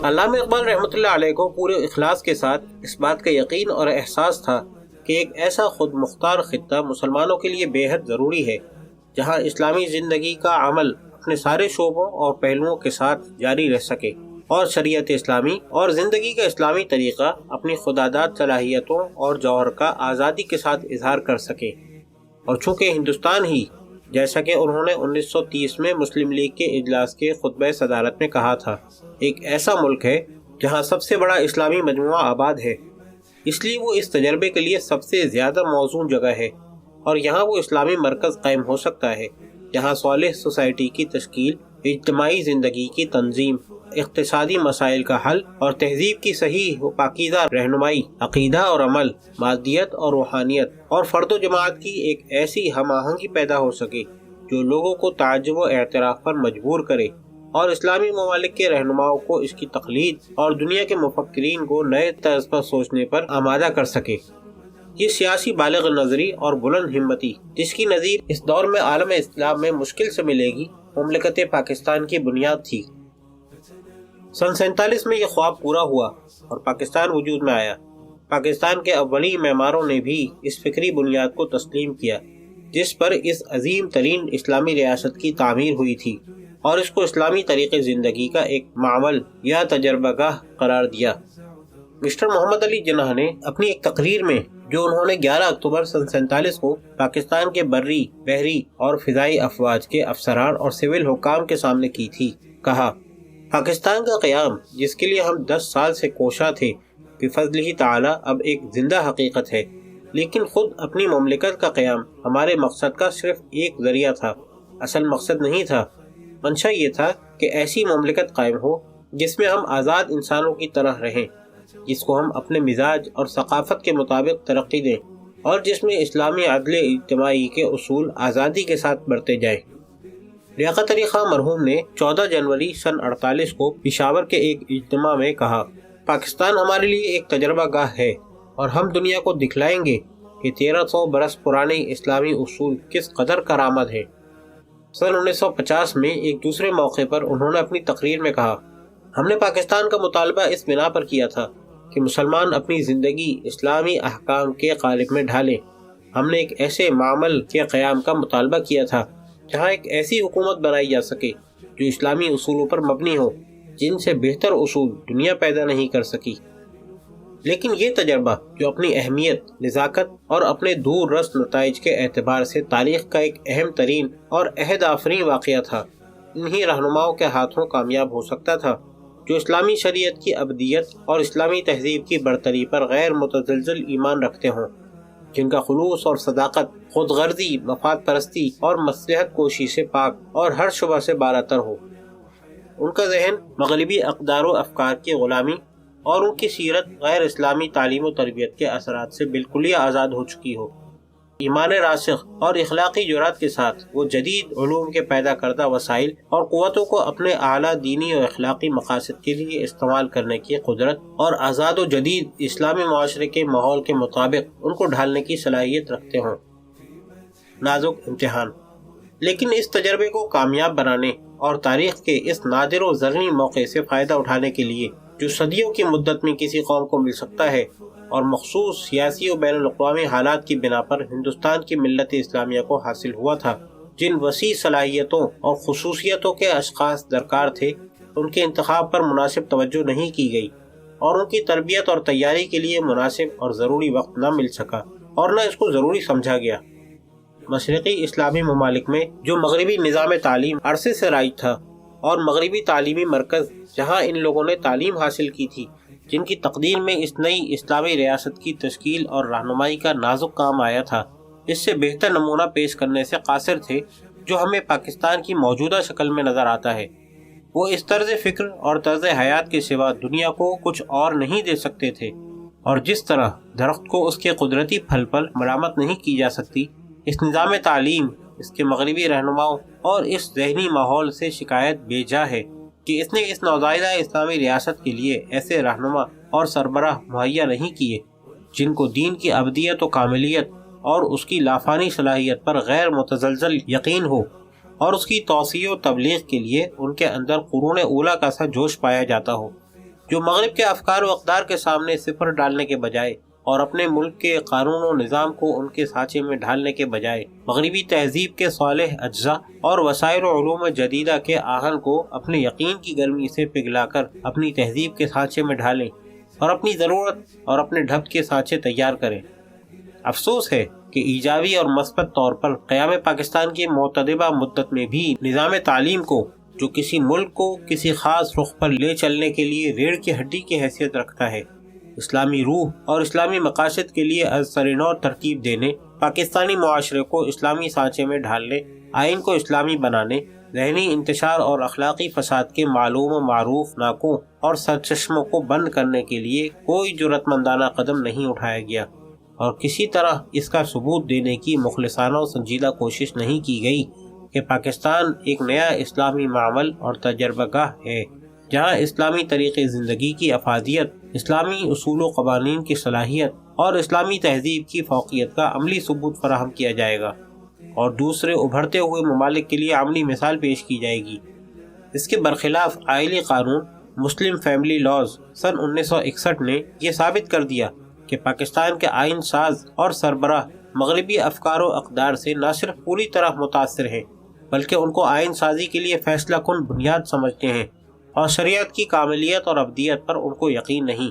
علامہ اقبال رحمۃ اللہ علیہ کو پورے اخلاص کے ساتھ اس بات کا یقین اور احساس تھا کہ ایک ایسا خود مختار خطہ مسلمانوں کے لیے بے حد ضروری ہے جہاں اسلامی زندگی کا عمل اپنے سارے شعبوں اور پہلوؤں کے ساتھ جاری رہ سکے اور شریعت اسلامی اور زندگی کا اسلامی طریقہ اپنی خودآزاد صلاحیتوں اور جوہر کا آزادی کے ساتھ اظہار کر سکے۔ اور چونکہ ہندوستان ہی، جیسا کہ انہوں نے 1930 میں مسلم لیگ کے اجلاس کے خطبہ صدارت میں کہا تھا، ایک ایسا ملک ہے جہاں سب سے بڑا اسلامی مجموعہ آباد ہے، اس لیے وہ اس تجربے کے لیے سب سے زیادہ موزوں جگہ ہے، اور یہاں وہ اسلامی مرکز قائم ہو سکتا ہے جہاں صالح سوسائٹی کی تشکیل، اجتماعی زندگی کی تنظیم، اقتصادی مسائل کا حل اور تہذیب کی صحیح و پاکیزہ رہنمائی، عقیدہ اور عمل، مادیت اور روحانیت اور فرد و جماعت کی ایک ایسی ہم آہنگی پیدا ہو سکے جو لوگوں کو تعجب و اعتراف پر مجبور کرے اور اسلامی ممالک کے رہنماؤں کو اس کی تقلید اور دنیا کے مفکرین کو نئے طرز پر سوچنے پر آمادہ کر سکے۔ یہ سیاسی بالغ نظری اور بلند ہمتی جس کی نظیر اس دور میں عالم اسلام میں مشکل سے ملے گی، مملکت پاکستان کی بنیاد تھی۔ سن 47 میں یہ خواب پورا ہوا اور پاکستان وجود میں آیا۔ پاکستان کے اولین معماروں نے بھی اس فکری بنیاد کو تسلیم کیا جس پر اس عظیم ترین اسلامی ریاست کی تعمیر ہوئی تھی، اور اس کو اسلامی طریقے زندگی کا ایک معمل یا تجربہ گاہ قرار دیا۔ مسٹر محمد علی جناح نے اپنی ایک تقریر میں، جو انہوں نے 11 اکتوبر سن 47 کو پاکستان کے بری، بحری اور فضائی افواج کے افسران اور سول حکام کے سامنے کی تھی، کہا، پاکستان کا قیام جس کے لیے ہم 10 سال سے کوشاں تھے، بفضلہ تعالی اب ایک زندہ حقیقت ہے، لیکن خود اپنی مملکت کا قیام ہمارے مقصد کا صرف ایک ذریعہ تھا، اصل مقصد نہیں تھا۔ منشا یہ تھا کہ ایسی مملکت قائم ہو جس میں ہم آزاد انسانوں کی طرح رہیں، جس کو ہم اپنے مزاج اور ثقافت کے مطابق ترقی دیں، اور جس میں اسلامی عدل اجتماعی کے اصول آزادی کے ساتھ برتے جائیں۔ لیاقت علی خان مرحوم نے 14 جنوری سن 48 کو پشاور کے ایک اجتماع میں کہا، پاکستان ہمارے لیے ایک تجربہ گاہ ہے اور ہم دنیا کو دکھلائیں گے کہ 1300 برس پرانے اسلامی اصول کس قدر کارآمد ہیں۔ سن 1950 میں ایک دوسرے موقع پر انہوں نے اپنی تقریر میں کہا، ہم نے پاکستان کا مطالبہ اس بنا پر کیا تھا کہ مسلمان اپنی زندگی اسلامی احکام کے قالب میں ڈھالیں۔ ہم نے ایک ایسے معمل کے قیام کا مطالبہ کیا تھا جہاں ایک ایسی حکومت بنائی جا سکے جو اسلامی اصولوں پر مبنی ہو جن سے بہتر اصول دنیا پیدا نہیں کر سکی۔ لیکن یہ تجربہ، جو اپنی اہمیت، نزاکت اور اپنے دور رس نتائج کے اعتبار سے تاریخ کا ایک اہم ترین اور عہد آفرین واقعہ تھا، انہی رہنماؤں کے ہاتھوں کامیاب ہو سکتا تھا جو اسلامی شریعت کی ابدیت اور اسلامی تہذیب کی برتری پر غیر متزلزل ایمان رکھتے ہوں، جن کا خلوص اور صداقت، خود غرضی، مفاد پرستی اور مصلحت کوشی سے پاک اور ہر شبہ سے بالاتر ہو۔ ان کا ذہن مغربی اقدار و افکار کی غلامی اور ان کی سیرت غیر اسلامی تعلیم و تربیت کے اثرات سے بالکل ہی آزاد ہو چکی ہو۔ ایمان راسخ اور اخلاقی جرات کے ساتھ وہ جدید علوم کے پیدا کردہ وسائل اور قوتوں کو اپنے اعلیٰ دینی و اخلاقی مقاصد کے لیے استعمال کرنے کی قدرت اور آزاد و جدید اسلامی معاشرے کے ماحول کے مطابق ان کو ڈھالنے کی صلاحیت رکھتے ہوں۔ نازک امتحان۔ لیکن اس تجربے کو کامیاب بنانے اور تاریخ کے اس نادر و زرعی موقع سے فائدہ اٹھانے کے لیے جو صدیوں کی مدت میں کسی قوم کو مل سکتا ہے، اور مخصوص سیاسی و بین الاقوامی حالات کی بنا پر ہندوستان کی ملت اسلامیہ کو حاصل ہوا تھا، جن وسیع صلاحیتوں اور خصوصیتوں کے اشخاص درکار تھے، ان کے انتخاب پر مناسب توجہ نہیں کی گئی، اور ان کی تربیت اور تیاری کے لیے مناسب اور ضروری وقت نہ مل سکا، اور نہ اس کو ضروری سمجھا گیا۔ مشرقی اسلامی ممالک میں جو مغربی نظام تعلیم عرصے سے رائج تھا، اور مغربی تعلیمی مرکز جہاں ان لوگوں نے تعلیم حاصل کی تھی، جن کی تقدیر میں اس نئی اسلامی ریاست کی تشکیل اور رہنمائی کا نازک کام آیا تھا، اس سے بہتر نمونہ پیش کرنے سے قاصر تھے جو ہمیں پاکستان کی موجودہ شکل میں نظر آتا ہے۔ وہ اس طرز فکر اور طرز حیات کے سوا دنیا کو کچھ اور نہیں دے سکتے تھے، اور جس طرح درخت کو اس کے قدرتی پھل پر ملامت نہیں کی جا سکتی، اس نظام تعلیم اس کے مغربی رہنماؤں اور اس ذہنی ماحول سے شکایت بے جا ہے کہ اس نے اس نوزائیدہ اسلامی ریاست کے لیے ایسے رہنما اور سربراہ مہیا نہیں کیے جن کو دین کی ابدیت و کاملیت اور اس کی لافانی صلاحیت پر غیر متزلزل یقین ہو، اور اس کی توسیع و تبلیغ کے لیے ان کے اندر قرون اولیٰ کا سا جوش پایا جاتا ہو، جو مغرب کے افکار و اقدار کے سامنے صفر ڈالنے کے بجائے اور اپنے ملک کے قانون و نظام کو ان کے سانچے میں ڈھالنے کے بجائے مغربی تہذیب کے صالح اجزاء اور وسائل و علوم جدیدہ کے آہن کو اپنے یقین کی گرمی سے پگھلا کر اپنی تہذیب کے سانچے میں ڈھالیں اور اپنی ضرورت اور اپنے ڈھب کے سانچے تیار کریں۔ افسوس ہے کہ ایجابی اور مثبت طور پر قیام پاکستان کی معتدبہ مدت میں بھی نظام تعلیم کو، جو کسی ملک کو کسی خاص رخ پر لے چلنے کے لیے ریڑھ کی ہڈی کی حیثیت رکھتا ہے، اسلامی روح اور اسلامی مقاصد کے لیے از سر نو ترتیب دینے، پاکستانی معاشرے کو اسلامی سانچے میں ڈھالنے، آئین کو اسلامی بنانے، ذہنی انتشار اور اخلاقی فساد کے معلوم و معروف ناکوں اور سرچشموں کو بند کرنے کے لیے کوئی جرأت مندانہ قدم نہیں اٹھایا گیا، اور کسی طرح اس کا ثبوت دینے کی مخلصانہ و سنجیدہ کوشش نہیں کی گئی کہ پاکستان ایک نیا اسلامی معمل اور تجربہ گاہ ہے، جہاں اسلامی طریقے زندگی کی افادیت، اسلامی اصول و قوانین کی صلاحیت اور اسلامی تہذیب کی فوقیت کا عملی ثبوت فراہم کیا جائے گا اور دوسرے ابھرتے ہوئے ممالک کے لیے عملی مثال پیش کی جائے گی۔ اس کے برخلاف آئلی قانون مسلم فیملی لاز سن 1961 نے یہ ثابت کر دیا کہ پاکستان کے آئین ساز اور سربراہ مغربی افکار و اقدار سے نہ صرف پوری طرح متاثر ہیں بلکہ ان کو آئین سازی کے لیے فیصلہ کن بنیاد سمجھتے ہیں، اور شریعت کی کاملیت اور ابدیت پر ان کو یقین نہیں۔